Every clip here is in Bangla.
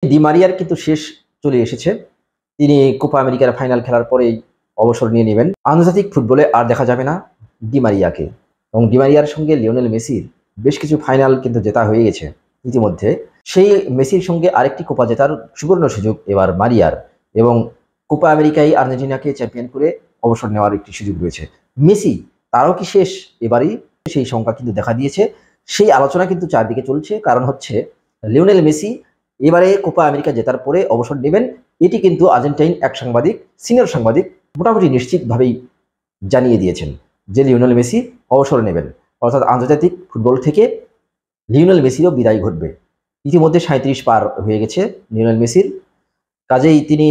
ডি মারিয়ার কিন্তু শেষ চলে এসেছে। তিনি কোপা আমেরিকার ফাইনাল খেলার পরেই অবসর নিয়ে নেবেন। আন্তর্জাতিক ফুটবলে আর দেখা যাবে না ডি মারিয়াকে। এবং ডি মারিয়ার সঙ্গে লিওনেল মেসির বেশ কিছু ফাইনাল কিন্তু জেতা হয়ে গেছে ইতিমধ্যে। সেই মেসির সঙ্গে আরেকটি কোপা জেতার সুবর্ণ সুযোগ এবার মারিয়ার, এবং কোপা আমেরিকায় আর্জেন্টিনাকে চ্যাম্পিয়ন করে অবসর নেওয়ার একটি সুযোগ রয়েছে। মেসি তারও কি শেষ এবারই, সেই সংখ্যা কিন্তু দেখা দিয়েছে। সেই আলোচনা কিন্তু চারদিকে চলছে, কারণ হচ্ছে লিওনেল মেসি এবারে কোপা আমেরিকা জেতার পরে অবসর নেবেন। এটি কিন্তু আর্জেন্টাইন এক সাংবাদিক, সিনিয়র সাংবাদিক মোটামুটি নিশ্চিতভাবেই জানিয়ে দিয়েছেন যে লিওনেল মেসি অবসর নেবেন, অর্থাৎ আন্তর্জাতিক ফুটবল থেকে লিওনেল মেসিরও বিদায় ঘটবে। ইতিমধ্যে 37 পার হয়ে গেছে লিওনেল মেসির, কাজেই তিনি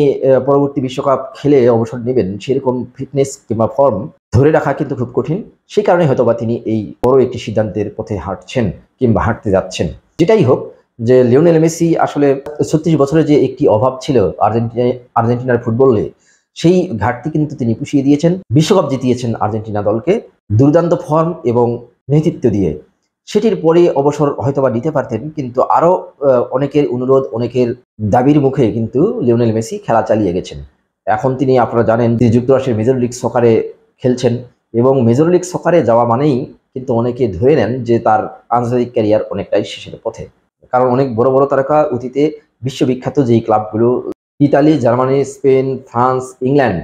পরবর্তী বিশ্বকাপ খেলে অবসর নেবেন সেরকম ফিটনেস কিংবা ফর্ম ধরে রাখা কিন্তু খুব কঠিন। সেই কারণে হয়তোবা তিনি এই বড় একটি সিদ্ধান্তের পথে হাঁটছেন কিংবা হাঁটতে যাচ্ছেন। যেটাই হোক, যে লিওনেল মেসি আসলে 36 বছরের যে একটি অভাব ছিল আর্জেন্টিনার ফুটবলে, সেই ঘাটতি কিন্তু তিনি পুষিয়ে দিয়েছেন। বিশ্বকাপ জিতিয়েছেন আর্জেন্টিনা দলকে দুর্দান্ত ফর্ম এবং নেতৃত্ব দিয়ে। সেটির পরে অবসর হয়তোবা নিতে পারতেন, কিন্তু আরও অনেকের অনুরোধ, অনেকের দাবির মুখে কিন্তু লিওনেল মেসি খেলা চালিয়ে গেছেন। এখন তিনি, আপনারা জানেন, তিনি যুক্তরাষ্ট্রের মেজর লিগ সকারে খেলছেন, এবং মেজর লিগ সকারে যাওয়া মানেই কিন্তু অনেকে ধরে নেন যে তার আন্তর্জাতিক ক্যারিয়ার অনেকটাই শেষের পথে। কারণ অনেক বড় বড় তারকা অতীতে বিশ্ববিখ্যাত যেই ক্লাবগুলো, Italy, Germany, Spain, France, England,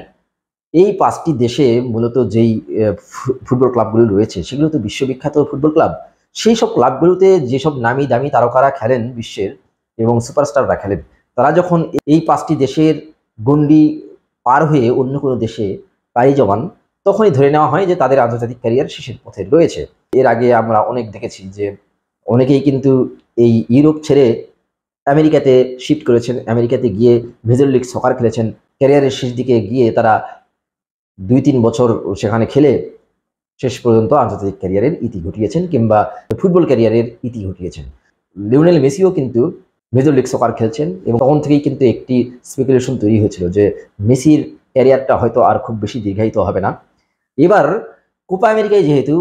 এই 5টি দেশে মূলত যেই ফুটবল ক্লাবগুলো রয়েছে সেগুলো তো বিশ্ববিখ্যাত ফুটবল ক্লাব। সেই সব ক্লাবগুলোতে যেসব নামি দামি তারকারা খেলেন বিশ্বের এবং সুপারস্টাররা খেলেন, তারা যখন এই 5টি দেশের গণ্ডি পার হয়ে অন্য কোনো দেশে পাড়ি জমান, তখনই ধরে নেওয়া হয় যে তাদের আন্তর্জাতিক ক্যারিয়ার শেষের পথে রয়েছে। এর আগে আমরা অনেক দেখেছি যে অনেকেই কিন্তু এই ইউরোপ ছেড়ে আমেরিকাতে শিফট করেছেন, আমেরিকাতে গিয়ে মেজর লিগ সকার খেলেছেন। ক্যারিয়ারের শেষ দিকে গিয়ে তারা 2-3 বছর সেখানে খেলে শেষ পর্যন্ত আন্তর্জাতিক ক্যারিয়ারের ইতি ঘটিয়েছেন কিংবা ফুটবল ক্যারিয়ারের ইতি ঘটিয়েছেন। লিওনেল মেসিও কিন্তু মেজর লিগ সকার খেলছেন, এবং তখন থেকেই কিন্তু একটি স্পেকুলেশন তৈরি হয়েছিল যে মেসির ক্যারিয়ারটা হয়তো আর খুব বেশি দীর্ঘায়িত হবে না। এবার কোপা আমেরিকায় যেহেতু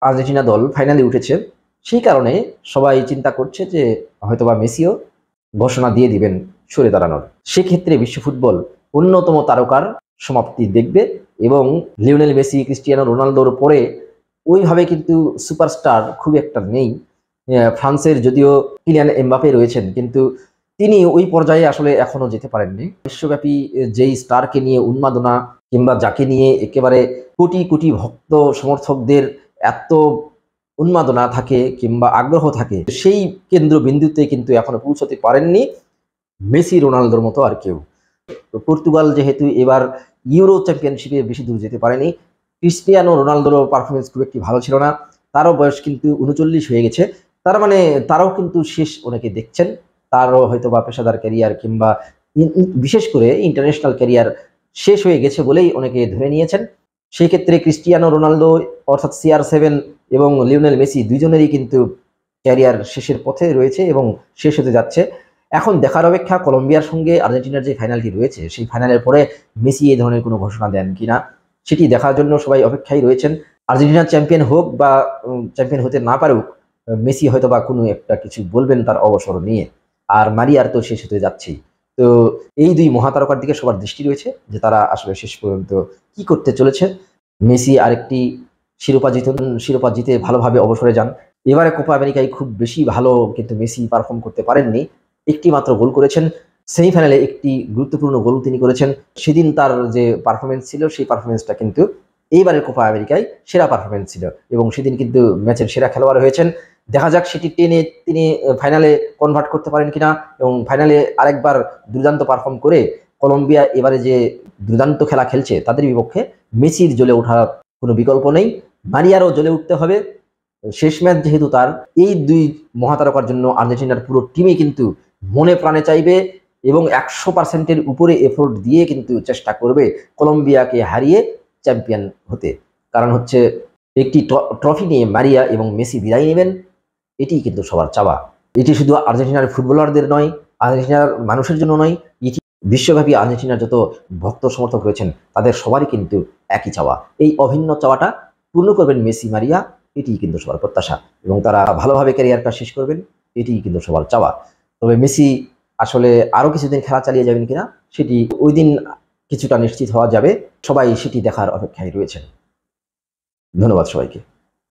আর্জেন্টিনা দল ফাইনালে উঠেছে, সেই কারণে সবাই চিন্তা করছে যে হয়তোবা মেসিও ঘোষণা দিয়ে দিবেন সরে দাঁড়ানোর। সেক্ষেত্রে বিশ্ব ফুটবল অন্যতম তারকার সমাপ্তি দেখবে, এবং লিওনেল মেসি, ক্রিস্টিয়ানো রোনালদোর পরে ওইভাবে কিন্তু সুপারস্টার খুব একটা নেই। ফ্রান্সের যদিও কিলিয়ান এমবাপে রয়েছেন, কিন্তু তিনি ওই পর্যায়ে আসলে এখনো যেতে পারেননি। বিশ্বব্যাপী যেই স্টারকে নিয়ে উন্মাদনা, কিংবা যাকে নিয়ে একেবারে কোটি কোটি ভক্ত সমর্থকদের এত উন্মাদনা থাকে কিংবা আগ্রহ থাকে, সেই কেন্দ্রবিন্দুতে কিন্তু এখনো পৌঁছতে পারেননি মেসি, রোনালদোর মতো আর কেউ। পর্তুগাল যেহেতু এবার ইউরো চ্যাম্পিয়নশিপে বেশি দূর যেতে পারেনি, ক্রিস্টিয়ানো রোনালদোরও পারফরমেন্স খুব একটি ভালো ছিল না। তারও বয়স কিন্তু 39 হয়ে গেছে। তার মানে তারও কিন্তু শেষ অনেকে দেখছেন। তারও হয়তো বা পেশাদার ক্যারিয়ার কিংবা বিশেষ করে ইন্টারন্যাশনাল ক্যারিয়ার শেষ হয়ে গেছে বলেই অনেকে ধরে নিয়েছেন। সেই ক্ষেত্রে ক্রিস্টিয়ানো রোনালদো অর্থাৎ CR7 এবং লিওনেল মেসি দুইজনেরই কিন্তু ক্যারিয়ার শেষের পথে রয়েছে এবং শেষ হতে যাচ্ছে। এখন দেখার অপেক্ষা কলম্বিয়ার সঙ্গে আর্জেন্টিনার যে ফাইনালটি রয়েছে, সেই ফাইনালের পরে মেসি এই ধরনের কোনো ঘোষণা দেন কিনা সেটি দেখার জন্য সবাই অপেক্ষায় রয়েছেন। আর্জেন্টিনা চ্যাম্পিয়ন হোক বা চ্যাম্পিয়ন হতে না পারুক, মেসি হয়তো বা কোনো একটা কিছু বলবেন তার অবসর নিয়ে। আর মারিয়ার তো শেষ হতে যাচ্ছেই। তো এই দুই মহাতারকার দিকে সবার দৃষ্টি রয়েছে যে তারা আসলে শেষ পর্যন্ত কি করতে চলেছে। মেসি আরেকটি শিরোপা জিতে ভালোভাবে অবসরে যান। এবারে কোপা আমেরিকায় খুব বেশি ভালো কিন্তু মেসি পারফর্ম করতে পারেননি। একটি মাত্র গোল করেছেন, সেমিফাইনালে একটি গুরুত্বপূর্ণ গোল তিনি করেছেন। সেদিন তার যে পারফরমেন্স ছিল, সেই পারফরমেন্সটা কিন্তু এইবারের কোপা আমেরিকায় সেরা পারফরমেন্স ছিল, এবং সেদিন কিন্তু ম্যাচের সেরা খেলোয়াড় হয়েছেন। দেখা যাক সেটি টেনে তিনি ফাইনালে কনভার্ট করতে পারেন কিনা, এবং ফাইনালে আরেকবার দুর্দান্ত পারফর্ম করে কলম্বিয়া এবারে যে দুর্দান্ত খেলা খেলছে তাদের বিপক্ষে মেসির জ্বলে ওঠার কোনো বিকল্প নেই। মারিয়ারও জ্বলে উঠতে হবে। শেষ ম্যাচ যেহেতু তার, এই দুই মহাতারকার জন্য আর্জেন্টিনার পুরো টিমই কিন্তু মনে প্রাণে চাইবে এবং 100%-এর উপরে এফোর্ট দিয়ে কিন্তু চেষ্টা করবে কলম্বিয়াকে হারিয়ে চ্যাম্পিয়ন হতে। কারণ হচ্ছে একটি ট্রফি নিয়ে মারিয়া এবং মেসি বিদায় নেবেন, এটি কিন্তু সবার চাওয়া। এটি শুধু আর্জেন্টিনার ফুটবলারদের নয়, আর্জেন্টিনার মানুষের জন্য নয়, এটি বিশ্বব্যাপী আর্জেন্টিনার যত ভক্ত সমর্থক রয়েছেন তাদের সবারই কিন্তু একই চাওয়া। এই অভিন্ন চাওয়াটা পূর্ণ করবেন মেসি, মারিয়া, এটি কিন্তু সবার প্রত্যাশা, এবং তারা ভালোভাবে ক্যারিয়ারটা শেষ করবেন, এটি কিন্তু সবার চাওয়া। তবে মেসি আসলে আরও কিছুদিন খেলা চালিয়ে যাবেন কিনা সেটি ওই দিন কিছুটা নিশ্চিত হওয়া যাবে। সবাই সেটি দেখার অপেক্ষায় রয়েছেন। ধন্যবাদ সবাইকে।